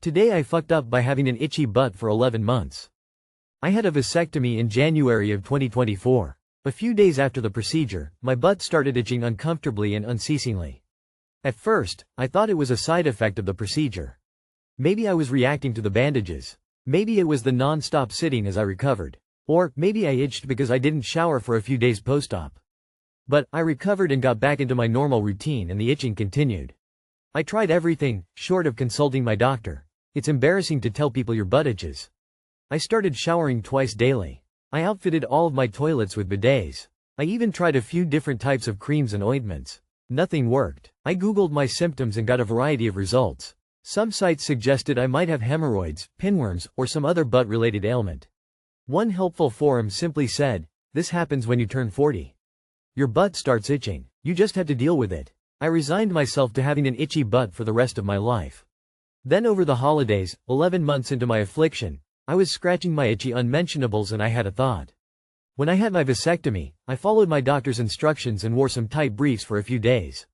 Today I fucked up by having an itchy butt for 11 months. I had a vasectomy in January of 2024. A few days after the procedure, my butt started itching uncomfortably and unceasingly. At first, I thought it was a side effect of the procedure. Maybe I was reacting to the bandages. Maybe it was the non-stop sitting as I recovered. Or, maybe I itched because I didn't shower for a few days post-op. But, I recovered and got back into my normal routine and the itching continued. I tried everything, short of consulting my doctor. It's embarrassing to tell people your butt itches. I started showering twice daily. I outfitted all of my toilets with bidets. I even tried a few different types of creams and ointments. Nothing worked. I googled my symptoms and got a variety of results. Some sites suggested I might have hemorrhoids, pinworms, or some other butt-related ailment. One helpful forum simply said, "This happens when you turn 40. Your butt starts itching. You just have to deal with it." I resigned myself to having an itchy butt for the rest of my life. Then over the holidays, 11 months into my affliction, I was scratching my itchy unmentionables and I had a thought. When I had my vasectomy, I followed my doctor's instructions and wore some tight briefs for a few days.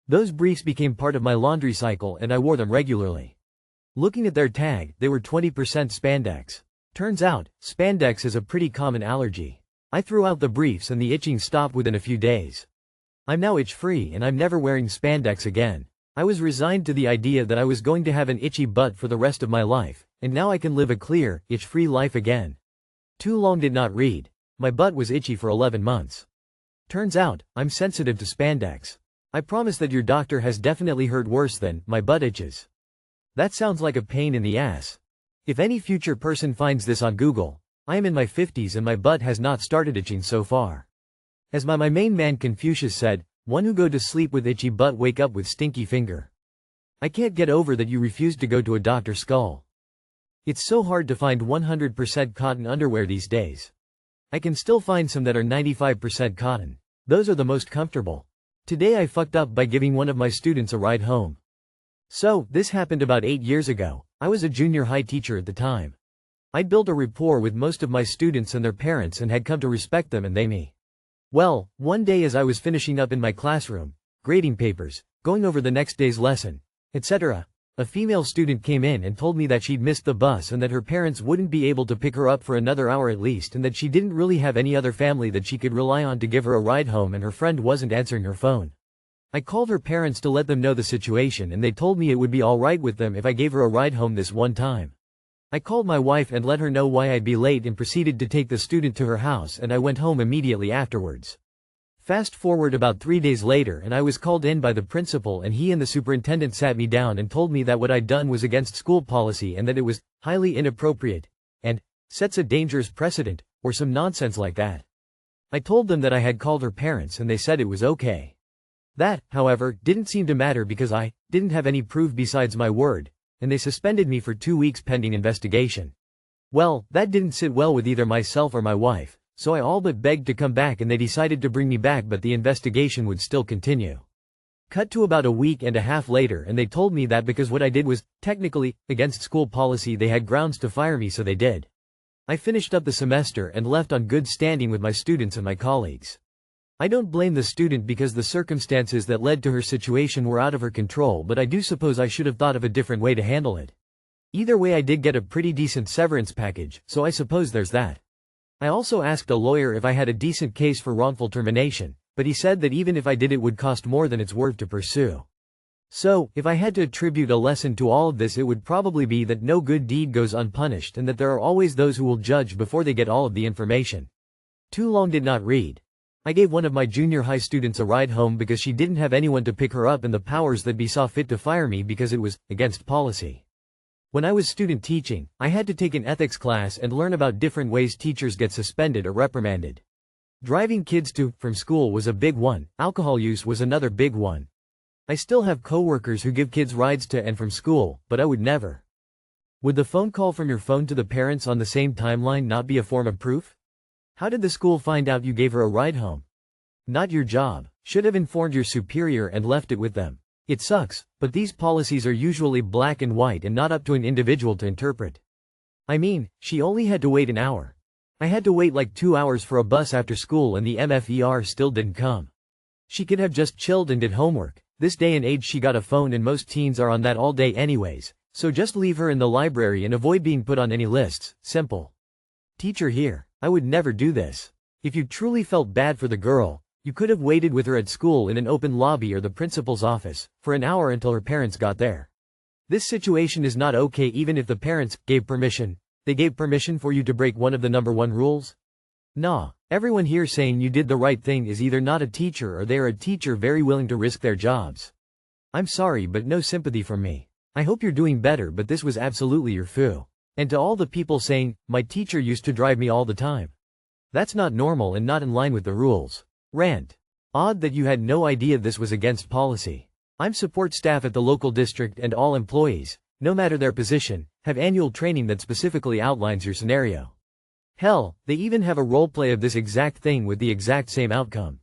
Those briefs became part of my laundry cycle and I wore them regularly. Looking at their tag, they were 20% spandex. Turns out, spandex is a pretty common allergy. I threw out the briefs and the itching stopped within a few days. I'm now itch-free and I'm never wearing spandex again. I was resigned to the idea that I was going to have an itchy butt for the rest of my life, and now I can live a clear, itch-free life again. Too long did not read. My butt was itchy for 11 months. Turns out, I'm sensitive to spandex. I promise that your doctor has definitely heard worse than, "My butt itches." That sounds like a pain in the ass. If any future person finds this on Google, I am in my 50s and my butt has not started itching so far. As my main man Confucius said, "One who go to sleep with itchy butt wake up with stinky finger." I can't get over that you refused to go to a doctor's skull. It's so hard to find 100% cotton underwear these days. I can still find some that are 95% cotton. Those are the most comfortable. Today I fucked up by giving one of my students a ride home. So, this happened about 8 years ago. I was a junior high teacher at the time. I'd built a rapport with most of my students and their parents and had come to respect them and they me. Well, one day as I was finishing up in my classroom, grading papers, going over the next day's lesson, etc., a female student came in and told me that she'd missed the bus and that her parents wouldn't be able to pick her up for another hour at least and that she didn't really have any other family that she could rely on to give her a ride home and her friend wasn't answering her phone. I called her parents to let them know the situation and they told me it would be alright with them if I gave her a ride home this one time. I called my wife and let her know why I'd be late and proceeded to take the student to her house and I went home immediately afterwards. Fast forward about 3 days later and I was called in by the principal and he and the superintendent sat me down and told me that what I'd done was against school policy and that it was highly inappropriate and sets a dangerous precedent, or some nonsense like that. I told them that I had called her parents and they said it was okay. That, however, didn't seem to matter because I didn't have any proof besides my word, and they suspended me for 2 weeks pending investigation. Well, that didn't sit well with either myself or my wife, so I all but begged to come back and they decided to bring me back but the investigation would still continue. Cut to about a week and a half later and they told me that because what I did was, technically, against school policy they had grounds to fire me so they did. I finished up the semester and left on good standing with my students and my colleagues. I don't blame the student because the circumstances that led to her situation were out of her control but I do suppose I should have thought of a different way to handle it. Either way I did get a pretty decent severance package, so I suppose there's that. I also asked a lawyer if I had a decent case for wrongful termination, but he said that even if I did it would cost more than it's worth to pursue. So, if I had to attribute a lesson to all of this it would probably be that no good deed goes unpunished and that there are always those who will judge before they get all of the information. Too long did not read. I gave one of my junior high students a ride home because she didn't have anyone to pick her up and the powers that be saw fit to fire me because it was against policy. When I was student teaching, I had to take an ethics class and learn about different ways teachers get suspended or reprimanded. Driving kids to, from school was a big one, alcohol use was another big one. I still have coworkers who give kids rides to and from school, but I would never. Would the phone call from your phone to the parents on the same timeline not be a form of proof? How did the school find out you gave her a ride home? Not your job. Should have informed your superior and left it with them. It sucks, but these policies are usually black and white and not up to an individual to interpret. I mean, she only had to wait an hour. I had to wait like 2 hours for a bus after school and the MFER still didn't come. She could have just chilled and did homework. This day and age she got a phone and most teens are on that all day anyways, So just leave her in the library and avoid being put on any lists. Simple. Teacher here. I would never do this. If you truly felt bad for the girl, you could have waited with her at school in an open lobby or the principal's office for an hour until her parents got there. This situation is not okay even if the parents gave permission. They gave permission for you to break one of the number 1 rules? Nah. Everyone here saying you did the right thing is either not a teacher or they are a teacher very willing to risk their jobs. I'm sorry but no sympathy from me. I hope you're doing better but this was absolutely your foo. And to all the people saying, my teacher used to drive me all the time. That's not normal and not in line with the rules. Rant. Odd that you had no idea this was against policy. I'm support staff at the local district and all employees, no matter their position, have annual training that specifically outlines your scenario. Hell, they even have a role play of this exact thing with the exact same outcome.